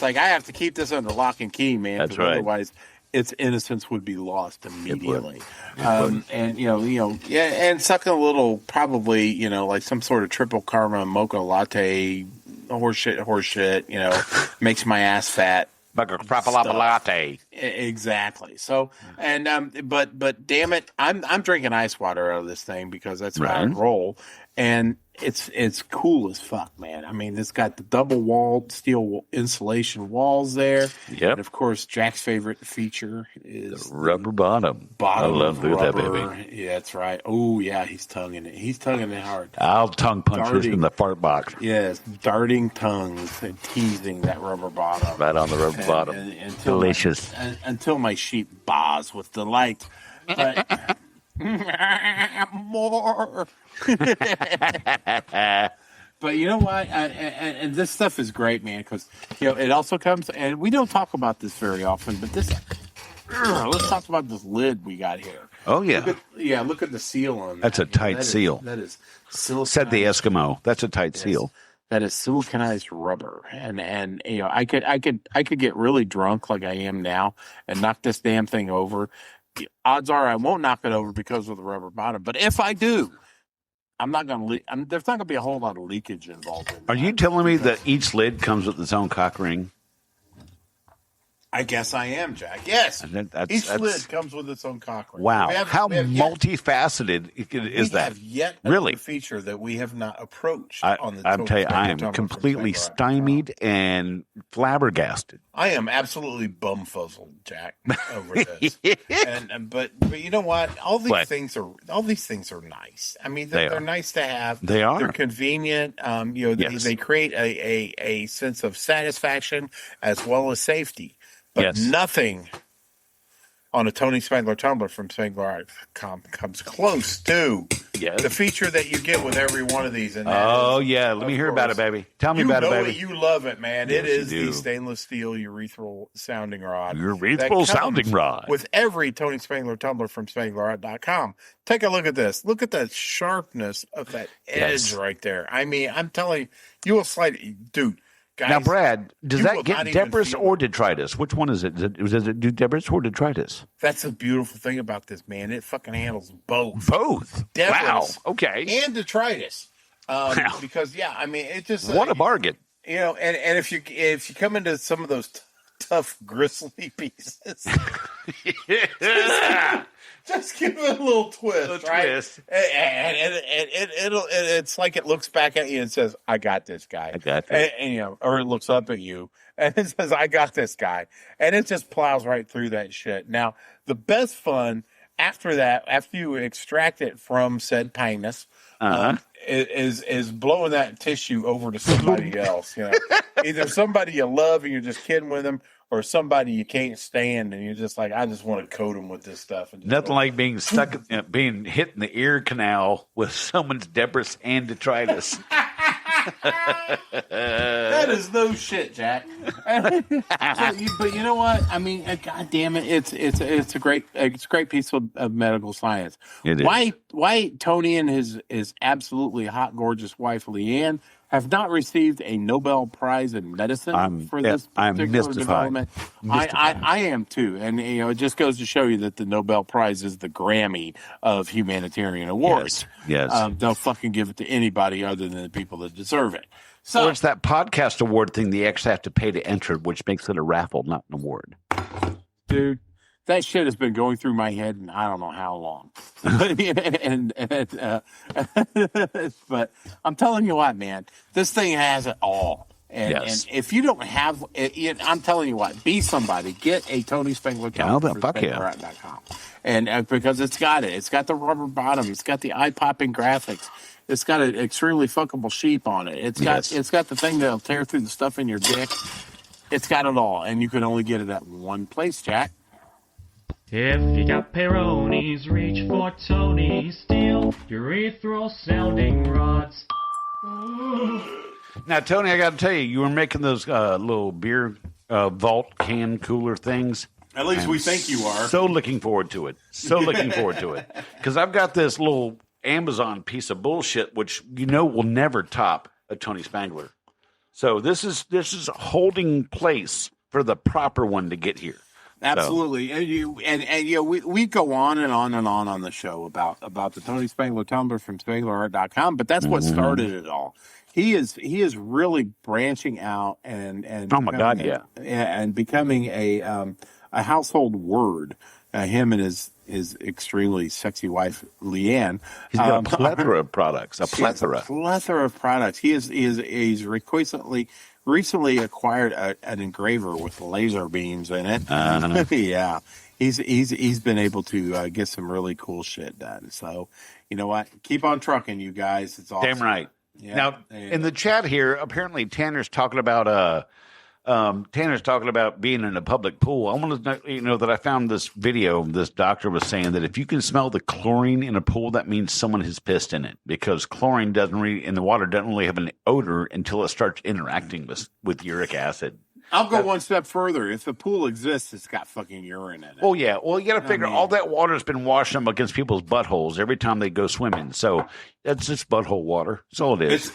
like I have to keep this under lock and key, man. That's right. Otherwise, its innocence would be lost immediately. And sucking a little, probably, like some sort of triple karma mocha latte, horse shit. Makes my ass fat. Like a latte. Exactly. So, but damn it, I'm drinking ice water out of this thing because that's how I roll, and it's cool as fuck, man. I mean, it's got the double walled steel insulation walls there. Yep. And of course, Jack's favorite feature is the rubber bottom. I love that, baby. Yeah, that's right. Oh yeah, he's tonguing it. He's tonguing it hard. I'll tongue punch this in the fart box. Yes, darting tongues and teasing that rubber bottom. Right on the rubber bottom. Delicious. Until my sheep baws with delight. But more. But you know what? And this stuff is great, man, because it also comes, and we don't talk about this very often, but this. Let's talk about this lid we got here. Oh yeah, look at the seal on that. That's a tight seal. That is siliconized. Said the Eskimo. That's a tight seal. That is siliconized rubber, and I could get really drunk like I am now and knock this damn thing over. Odds are I won't knock it over because of the rubber bottom, but if I do, I'm not going to leak. There's not going to be a whole lot of leakage involved in that. Are you telling me that each lid comes with its own cock ring? I guess I am, Jack. Yes. Each lid comes with its own cock ring. Wow. How multifaceted is that? Have yet really a feature that we have not approached on the I'm telling you, I am completely stymied and flabbergasted. I am absolutely bumfuzzled, Jack, over this. But you know what? All these things are nice. I mean, they're nice to have. They are. They're convenient. They create a sense of satisfaction as well as safety. But nothing on a Tony Spangler tumbler from SpanglerArt.com comes close to the feature that you get with every one of these. And let me hear about it, baby. Tell me about it, baby. You love it, man. Yes, it is the stainless steel urethral sounding rod. Urethral sounding rod. With every Tony Spangler tumbler from SpanglerArt.com. Take a look at this. Look at the sharpness of that edge right there. I mean, I'm telling you, you will slide it. Dude. Guys, now, Brad, does that get deborahs or detritus? Which one is it? Does it do deborahs or detritus? That's the beautiful thing about this, man. It fucking handles both. Deborahs, wow. Okay. And detritus. Because I mean, it just what a bargain. And if you come into some of those tough gristly pieces, just give it a little twist, right? And it's like it looks back at you and says, "I got this guy." I got this. Or it looks up at you and it says, "I got this guy," and it just plows right through that shit. Now, the best fun after that, after you extract it from said penis, is blowing that tissue over to somebody else. Either somebody you love and you're just kidding with them, or somebody you can't stand and you're just like, I just want to coat them with this stuff. And Nothing like being stuck, being hit in the ear canal with someone's Debris and detritus. That is no shit, Jack. But you know what? I mean, God damn it, it's a great piece of medical science. It is. Why Tony and his absolutely hot, gorgeous wife Leanne have not received a Nobel Prize in medicine for this particular development? I am too, and it just goes to show you that the Nobel Prize is the Grammy of humanitarian awards. Yes. They'll fucking give it to anybody other than the people that deserve it. So or it's that podcast award thing the X have to pay to enter, which makes it a raffle, not an award. Dude, that shit has been going through my head, and I don't know how long. But I'm telling you what, man, this thing has it all. And if you don't have it, I'm telling you what, be somebody. Get a Tony Spangler Fuck.com. And because it's got it. It's got the rubber bottom. It's got the eye-popping graphics. It's got an extremely fuckable sheep on it. It's got the thing that'll tear through the stuff in your dick. It's got it all, and you can only get it at one place, Jack. If you got Peronis, reach for Tony. Steal urethral sounding rods. Now, Tony, I got to tell you, you were making those little beer vault can cooler things. At least we think you are. So looking forward to it. Because I've got this little Amazon piece of bullshit, which will never top a Tony Spangler. So this is holding place for the proper one to get here. Absolutely, we go on and on and on the show about the Tony Spangler tumbler from SpanglerArt.com, but that's what started it all. He is really branching out and oh my God, and becoming a household word. Him and his extremely sexy wife Leanne. He's got a plethora of products. A plethora of products. He's recently acquired an engraver with laser beams in it. Yeah, he's been able to get some really cool shit done. So you know what? Keep on trucking, you guys. It's awesome. Damn right. Yeah. Now in the chat here, apparently Tanner's talking about being in a public pool. I want to know that I found this video. This doctor was saying that if you can smell the chlorine in a pool, that means someone has pissed in it, because chlorine in the water doesn't really have an odor until it starts interacting with uric acid. I'll go one step further. If the pool exists, it's got fucking urine in it. Oh, yeah. Well, you got to figure all that water's been washing up against people's buttholes every time they go swimming. So that's just butthole water. That's all it is.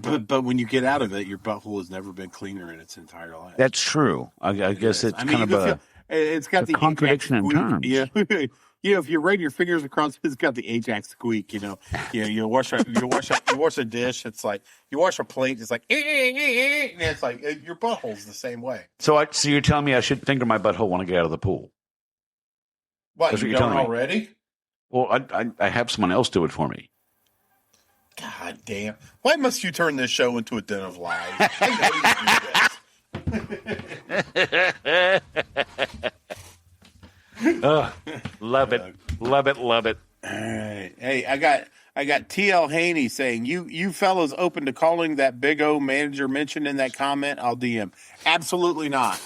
But when you get out of it, your butthole has never been cleaner in its entire life. That's true. I guess it's kind of it's got the contradiction in terms. Yeah. If you run your fingers across, it's got the Ajax squeak. You wash a dish. It's like you wash a plate. It's like, and it's like your butthole's the same way. So you're telling me I should finger my butthole when I get out of the pool? What, you don't already? Well, I have someone else do it for me. God damn! Why must you turn this show into a den of lies? I know you do this. Love it. All right. Hey, I got TL Haney saying you fellas open to calling that Big O manager mentioned in that comment. I'll DM. Absolutely not.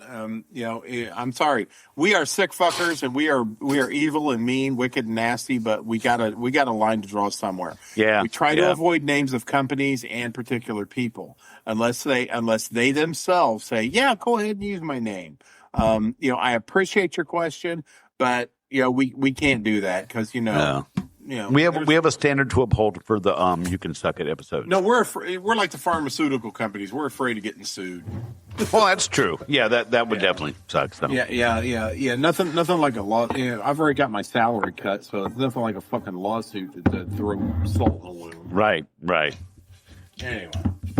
I'm sorry. We are sick fuckers, and we are evil and mean, wicked and nasty. But we got a line to draw somewhere. Yeah. We try to avoid names of companies and particular people unless they themselves say, yeah, go ahead and use my name. I appreciate your question, but we can't do that because we have a standard to uphold for the You Can Suck It episode. No, we're like the pharmaceutical companies. We're afraid of getting sued. Well, that's true. Yeah, that would definitely suck. So. Yeah. Nothing like a law. I've already got my salary cut, so it's nothing like a fucking lawsuit to throw salt in the wound. Right. Anyway,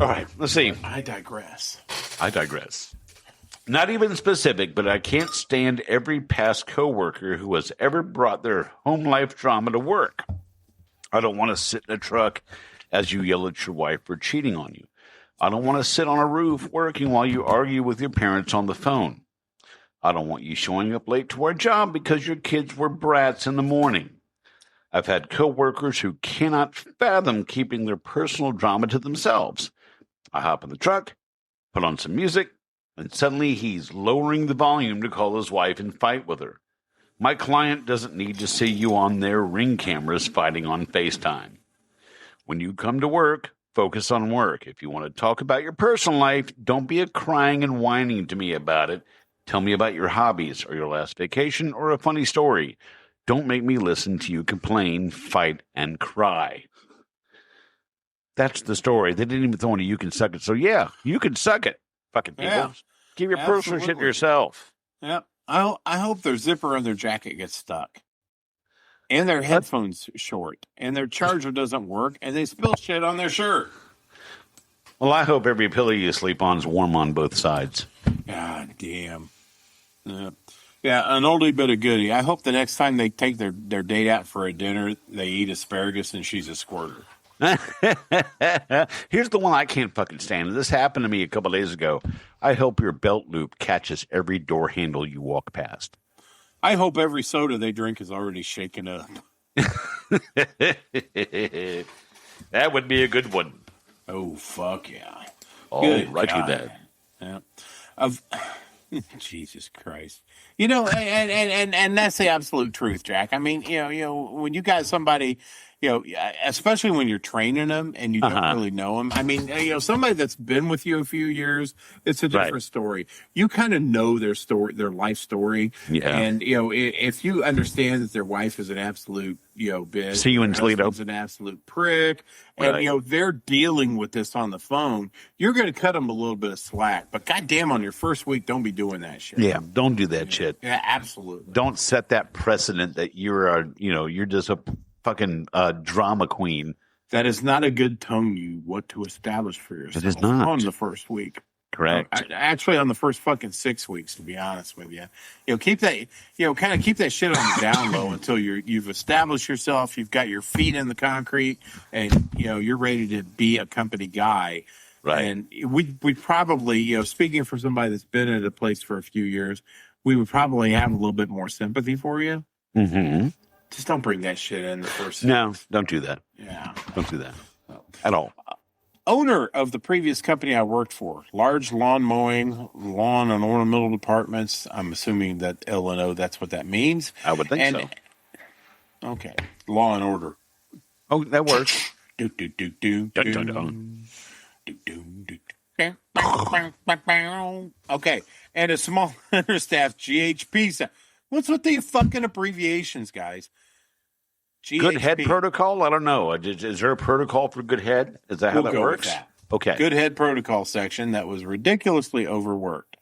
all right. Let's see. I digress. Not even specific, but I can't stand every past coworker who has ever brought their home life drama to work. I don't want to sit in a truck as you yell at your wife for cheating on you. I don't want to sit on a roof working while you argue with your parents on the phone. I don't want you showing up late to our job because your kids were brats in the morning. I've had coworkers who cannot fathom keeping their personal drama to themselves. I hop in the truck, put on some music, and suddenly he's lowering the volume to call his wife and fight with her. My client doesn't need to see you on their Ring cameras fighting on FaceTime. When you come to work, focus on work. If you want to talk about your personal life, don't be a crying and whining to me about it. Tell me about your hobbies or your last vacation or a funny story. Don't make me listen to you complain, fight, and cry. That's the story. They didn't even throw any "you can suck it." So yeah, you can suck it. Fucking people. Yeah, Keep your personal shit to yourself. Yeah. I hope their zipper on their jacket gets stuck. And their headphones short. And their charger doesn't work. And they spill shit on their shirt. Well, I hope every pillow you sleep on is warm on both sides. God damn. Yeah, an oldie but a goodie. I hope the next time they take their date out for a dinner, they eat asparagus and she's a squirter. Here's the one I can't fucking stand. This happened to me a couple days ago. I hope your belt loop catches every door handle you walk past. I hope every soda they drink is already shaken up. That would be a good one. Oh, fuck yeah. All righty then. Yeah. Jesus Christ. You know, and that's the absolute truth, Jack. I mean, you know, when you got somebody, you know, especially when you're training them and you don't really know them. I mean, you know, somebody that's been with you a few years, it's a different story. You kind of know their story, their life story. Yeah. And, you know, if you understand that their wife is an absolute, you know, bitch. See you in Toledo. An absolute prick. And, you know, they're dealing with this on the phone. You're going to cut them a little bit of slack. But goddamn, on your first week, don't be doing that shit. Yeah, don't do that shit. Yeah, absolutely. Don't set that precedent that you're just a fucking drama queen. That is not a good tone you want to establish for yourself. It is not. On the first week. Correct. Actually, on the first fucking 6 weeks, to be honest with you. You know, keep that, you know, kind of keep that shit on the down low until you've established yourself, you've got your feet in the concrete, and, you know, you're ready to be a company guy. Right. And we probably, you know, speaking for somebody that's been at a place for a few years, we would probably have a little bit more sympathy for you. Mm-hmm. Just don't bring that shit in the first. No, don't do that. Yeah. Don't do that at all. Owner of the previous company I worked for, large lawn mowing, lawn and ornamental departments. I'm assuming that L&O, that's what that means. I would think so. Okay. Law and order. Oh, that works. Do, do, do, do, do. Dun, dun, dun. Do, do, do. Okay. And a small understaffed GHP. What's with the fucking abbreviations, guys? GHP. Good head protocol? I don't know. Is there a protocol for good head? Is that how that works? That. Okay. Good head protocol section that was ridiculously overworked.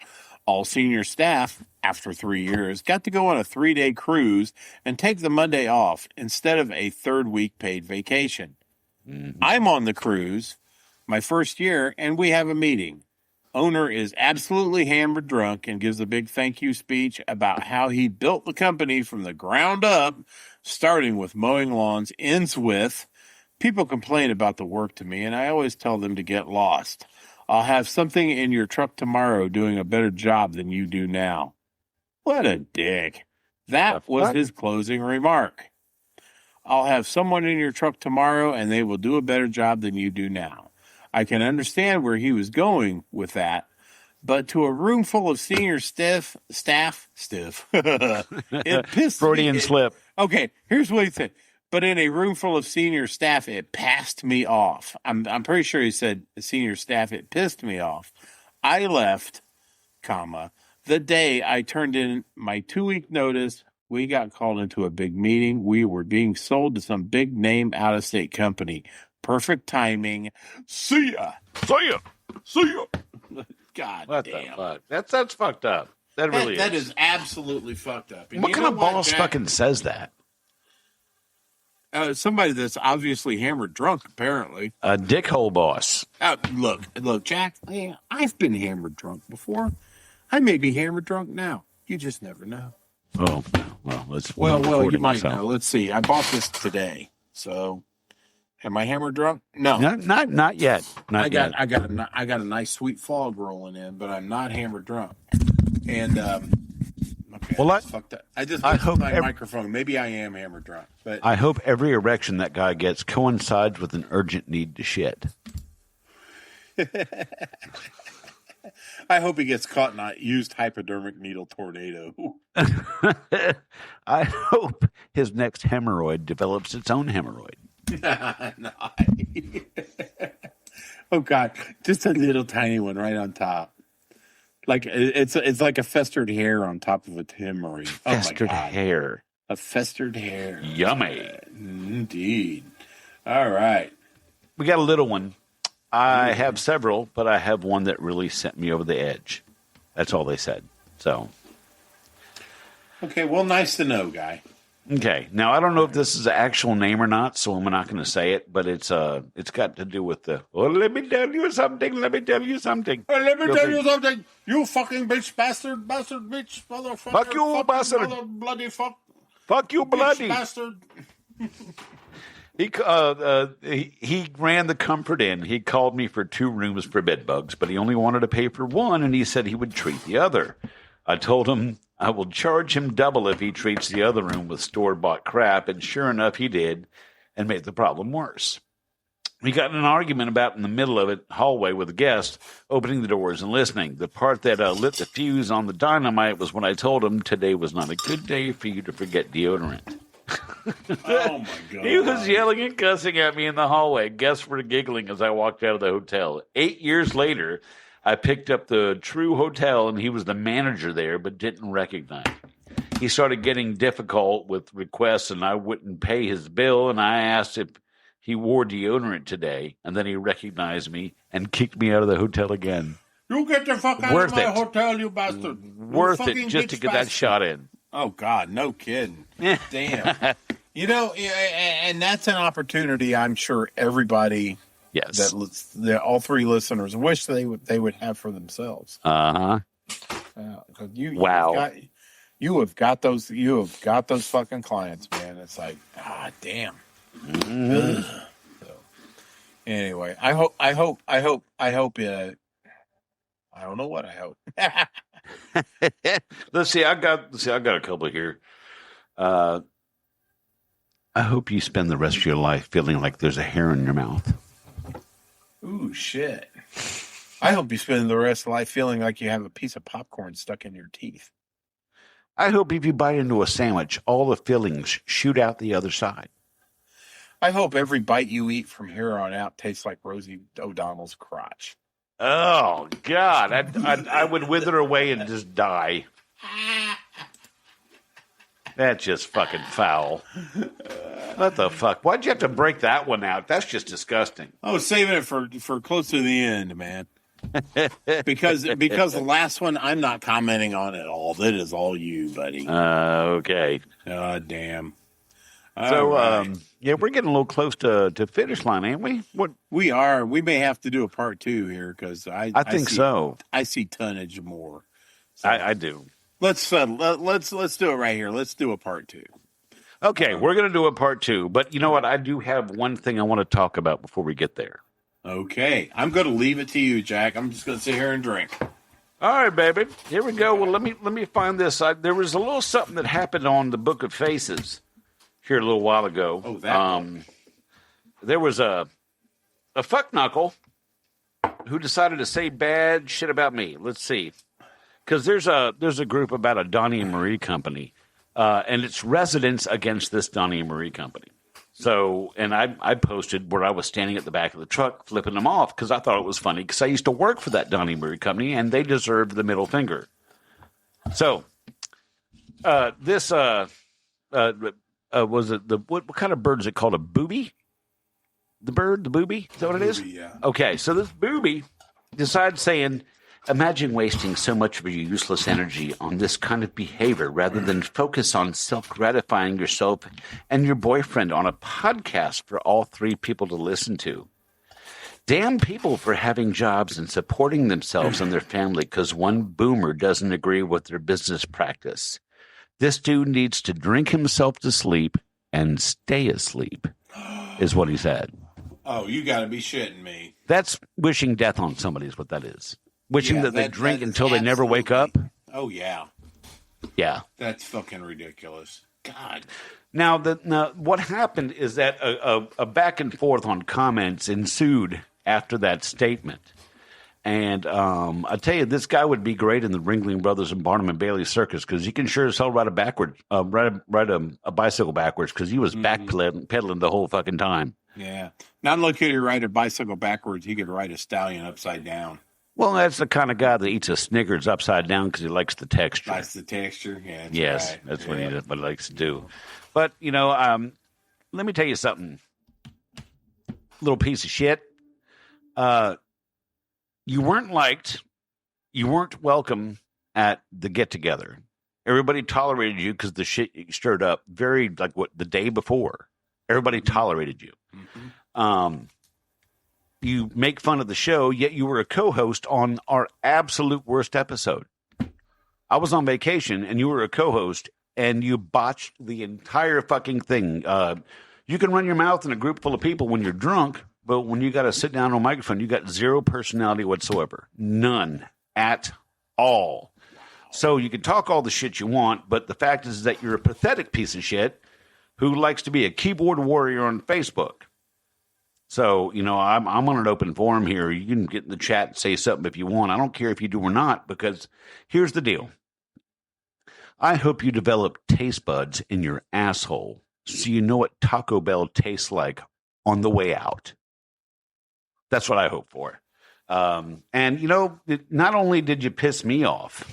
All senior staff, after 3 years, got to go on a 3-day cruise and take the Monday off instead of a third week paid vacation. Mm-hmm. I'm on the cruise, my first year, and we have a meeting. Owner is absolutely hammered drunk and gives a big thank you speech about how he built the company from the ground up, starting with mowing lawns, ends with, people complain about the work to me, and I always tell them to get lost. I'll have something in your truck tomorrow doing a better job than you do now. What a dick. That was his closing remark. I'll have someone in your truck tomorrow, and they will do a better job than you do now. I can understand where he was going with that, but to a room full of senior staff, it pissed Freudian slip. Okay, here's what he said. But in a room full of senior staff, it passed me off. I'm pretty sure he said senior staff, it pissed me off. I left, the day I turned in my 2-week notice, we got called into a big meeting. We were being sold to some big name out-of-state company. Perfect timing. See ya. See ya. See ya. God what damn. The fuck? That's fucked up. That really is. That is absolutely fucked up. And what kind of boss fucking says that? Somebody that's obviously hammered drunk, apparently. A dickhole boss. Look, Jack, I've been hammered drunk before. I may be hammered drunk now. You just never know. Oh, well, let's. Well, you might know. Let's see. I bought this today, so am I hammered drunk? No, not yet. I got a nice sweet fog rolling in, but I'm not hammered drunk. And okay, Well, I hope my microphone. Maybe I am hammered drunk, but I hope every erection that guy gets coincides with an urgent need to shit. I hope he gets caught in a used hypodermic needle tornado. I hope his next hemorrhoid develops its own hemorrhoid. Oh God, just a little tiny one right on top. Like it's like a festered hair on top of a hemorrhoid. Festered hair. A festered hair. Yummy. Indeed. All right. We got a little one. I have several, but I have one that really sent me over the edge. That's all they said. So. Okay, well, nice to know, guy. Okay. Now, I don't know if this is an actual name or not, so I'm not going to say it, but it's got to do with the, let me tell you something, let me tell you something. You fucking bitch, bastard, bitch, motherfucker. Fuck you, bastard. Bloody fuck. Fuck you, bloody. Bastard. He ran the Comfort Inn. He called me for 2 rooms for bed bugs, but he only wanted to pay for one, and he said he would treat the other. I told him I will charge him double if he treats the other room with store-bought crap, and sure enough, he did, and made the problem worse. We got in an argument about in the middle of it, hallway with a guest, opening the doors and listening. The part that lit the fuse on the dynamite was when I told him today was not a good day for you to forget deodorant. Oh, my God. He was yelling and cussing at me in the hallway. Guests were giggling as I walked out of the hotel. 8 years later, I picked up the True Hotel, and he was the manager there, but didn't recognize me. He started getting difficult with requests, and I wouldn't pay his bill, and I asked if he wore deodorant today, and then he recognized me and kicked me out of the hotel again. You get the fuck out of my hotel, you bastard. Worth it just to get that shot in. Oh, God, no kidding. Damn. You know, and that's an opportunity I'm sure everybody, yes, that all 3 listeners wish they would have for themselves. Uh-huh. Wow. You have got those fucking clients, man. It's like, damn. Mm-hmm. So, anyway, I hope I don't know what I hope. Let's see. I got a couple here. I hope you spend the rest of your life feeling like there's a hair in your mouth. Ooh, shit. I hope you spend the rest of life feeling like you have a piece of popcorn stuck in your teeth. I hope if you bite into a sandwich, all the fillings shoot out the other side. I hope every bite you eat from here on out tastes like Rosie O'Donnell's crotch. Oh, God. I would wither away and just die. That's just fucking foul. What the fuck? Why'd you have to break that one out? That's just disgusting. I was saving it for close to the end, man. because the last one I'm not commenting on at all. That is all you, buddy. Okay. Damn. So, right. Yeah, we're getting a little close to finish line, ain't we? What? We are. We may have to do a part 2 here because I think so. I see tonnage more. So I do. Let's do it right here. Let's do a part 2. Okay, we're going to do a part 2. But you know what? I do have one thing I want to talk about before we get there. Okay. I'm going to leave it to you, Jack. I'm just going to sit here and drink. All right, baby. Here we go. Well, let me find this. There was a little something that happened on the Book of Faces here a little while ago. Oh, that there was a fuck knuckle who decided to say bad shit about me. Let's see. Because there's a group about a Donnie and Marie company, and it's residents against this Donnie and Marie company. So, and I posted where I was standing at the back of the truck flipping them off because I thought it was funny because I used to work for that Donnie and Marie company, and they deserved the middle finger. So, this was it what kind of bird is it called? A booby? The booby? Is that what it is? Yeah. Okay, so this booby decides saying, imagine wasting so much of your useless energy on this kind of behavior rather than focus on self-gratifying yourself and your boyfriend on a podcast for all 3 people to listen to. Damn people for having jobs and supporting themselves and their family because one boomer doesn't agree with their business practice. This dude needs to drink himself to sleep and stay asleep, is what he said. Oh, you got to be shitting me. That's wishing death on somebody is what that is. Wishing that they drink until they never wake up. Oh, yeah. Yeah. That's fucking ridiculous. God. Now, what happened is that a back and forth on comments ensued after that statement. And I tell you, this guy would be great in the Ringling Brothers and Barnum and Bailey circus because he can sure as hell ride a bicycle backwards because he was backpedaling the whole fucking time. Yeah. Not only could he ride a bicycle backwards, he could ride a stallion upside down. Well, that's the kind of guy that eats a Snickers upside down because he likes the texture. Likes the texture? Yeah, yes, right. That's what he likes to do. But, let me tell you something. Little piece of shit. You weren't liked. You weren't welcome at the get-together. Everybody tolerated you because the shit you stirred up the day before. Everybody tolerated you. Mm-hmm. You make fun of the show, yet you were a co-host on our absolute worst episode. I was on vacation, and you were a co-host, and you botched the entire fucking thing. You can run your mouth in a group full of people when you're drunk, but when you got to sit down on a microphone, you got zero personality whatsoever. None at all. So you can talk all the shit you want, but the fact is that you're a pathetic piece of shit who likes to be a keyboard warrior on Facebook. So, I'm on an open forum here. You can get in the chat and say something if you want. I don't care if you do or not, because here's the deal. I hope you develop taste buds in your asshole so you know what Taco Bell tastes like on the way out. That's what I hope for. And, not only did you piss me off,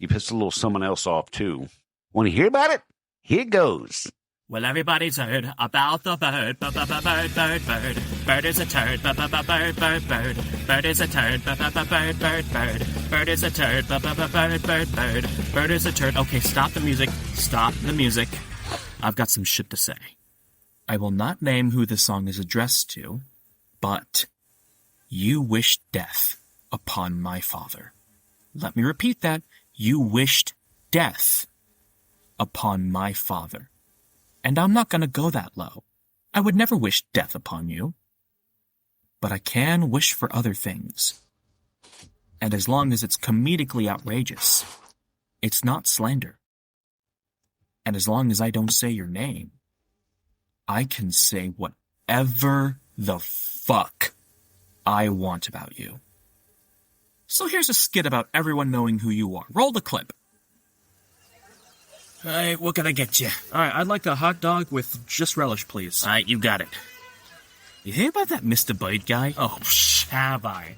you pissed a little someone else off, too. Want to hear about it? Here goes. Well, everybody's heard about the bird. Bird. Bird is a turd. Bird. Bird is a turd. Bird. Bird is a turd. Bird. Bird is a turd. Okay, stop the music. Stop the music. I've got some shit to say. I will not name who the song is addressed to, but you wished death upon my father. Let me repeat that. You wished death upon my father. And I'm not going to go that low. I would never wish death upon you. But I can wish for other things. And as long as it's comedically outrageous, it's not slander. And as long as I don't say your name, I can say whatever the fuck I want about you. So here's a skit about everyone knowing who you are. Roll the clip. Hey, what can I get you? Alright, I'd like a hot dog with just relish, please. Alright, you got it. You hear about that Mr. Bite guy? Oh, have I?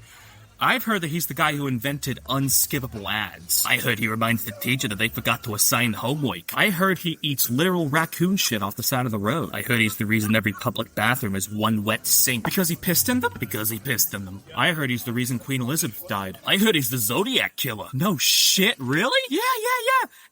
I've heard that he's the guy who invented unskippable ads. I heard he reminds the teacher that they forgot to assign homework. I heard he eats literal raccoon shit off the side of the road. I heard he's the reason every public bathroom is one wet sink. Because he pissed in them? Because he pissed in them. I heard he's the reason Queen Elizabeth died. I heard he's the Zodiac Killer. No shit, really? Yeah.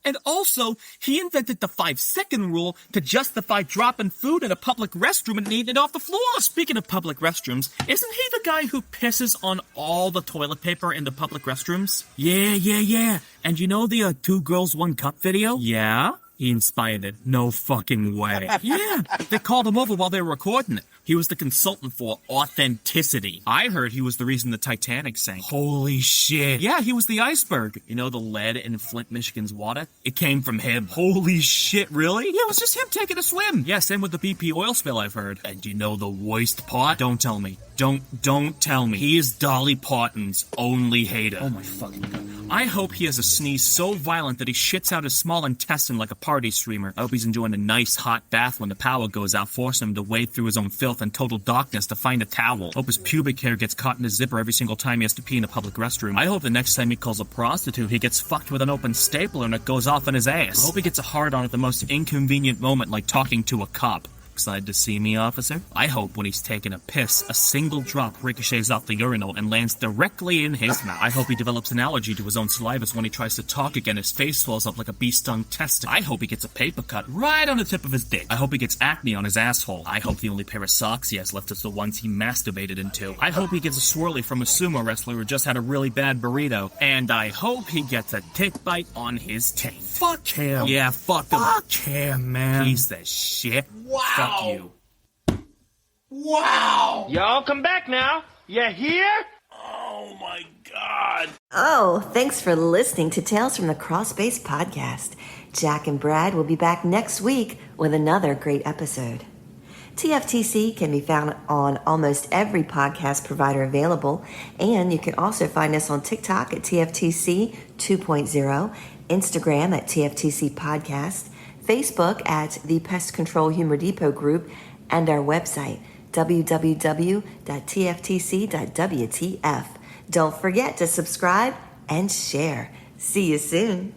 And also, he invented the 5-second rule to justify dropping food in a public restroom and eating it off the floor. Speaking of public restrooms, isn't he the guy who pisses on all the toilet paper in the public restrooms? Yeah. And you know the 2 girls, 1 cup video? Yeah? He inspired it. No fucking way. Yeah, they called him over while they were recording it. He was the consultant for authenticity. I heard he was the reason the Titanic sank. Holy shit. Yeah, he was the iceberg. You know the lead in Flint, Michigan's water? It came from him. Holy shit, really? Yeah, it was just him taking a swim. Yeah, same with the BP oil spill, I've heard. And you know the worst part? Don't tell me. Don't tell me. He is Dolly Parton's only hater. Oh my fucking god. I hope he has a sneeze so violent that he shits out his small intestine like a party streamer. I hope he's enjoying a nice hot bath when the power goes out, forcing him to wade through his own filth and total darkness to find a towel. Hope his pubic hair gets caught in his zipper every single time he has to pee in a public restroom. I hope the next time he calls a prostitute, he gets fucked with an open stapler and it goes off in his ass. I hope he gets a hard-on at the most inconvenient moment, like talking to a cop. Excited to see me, officer? I hope when he's taking a piss, a single drop ricochets off the urinal and lands directly in his mouth. I hope he develops an allergy to his own saliva so when he tries to talk again, his face swells up like a bee-stung testicle. I hope he gets a paper cut right on the tip of his dick. I hope he gets acne on his asshole. I hope the only pair of socks he has left is the ones he masturbated into. I hope he gets a swirly from a sumo wrestler who just had a really bad burrito. And I hope he gets a tick bite on his teeth. Fuck him. Yeah, fuck him. Fuck him, man. He's the shit. Wow. Fuck you. Wow. Y'all come back now. You hear? Oh Oh my God. Oh, thanks for listening to Tales from the Crawlspace podcast. Jack and Brad will be back next week with another great episode. TFTC can be found on almost every podcast provider available, and you can also find us on TikTok at TFTC 2.0, Instagram at TFTC Podcast, Facebook at the Pest Control Humor Depot Group, and our website, www.tftc.wtf. Don't forget to subscribe and share. See you soon.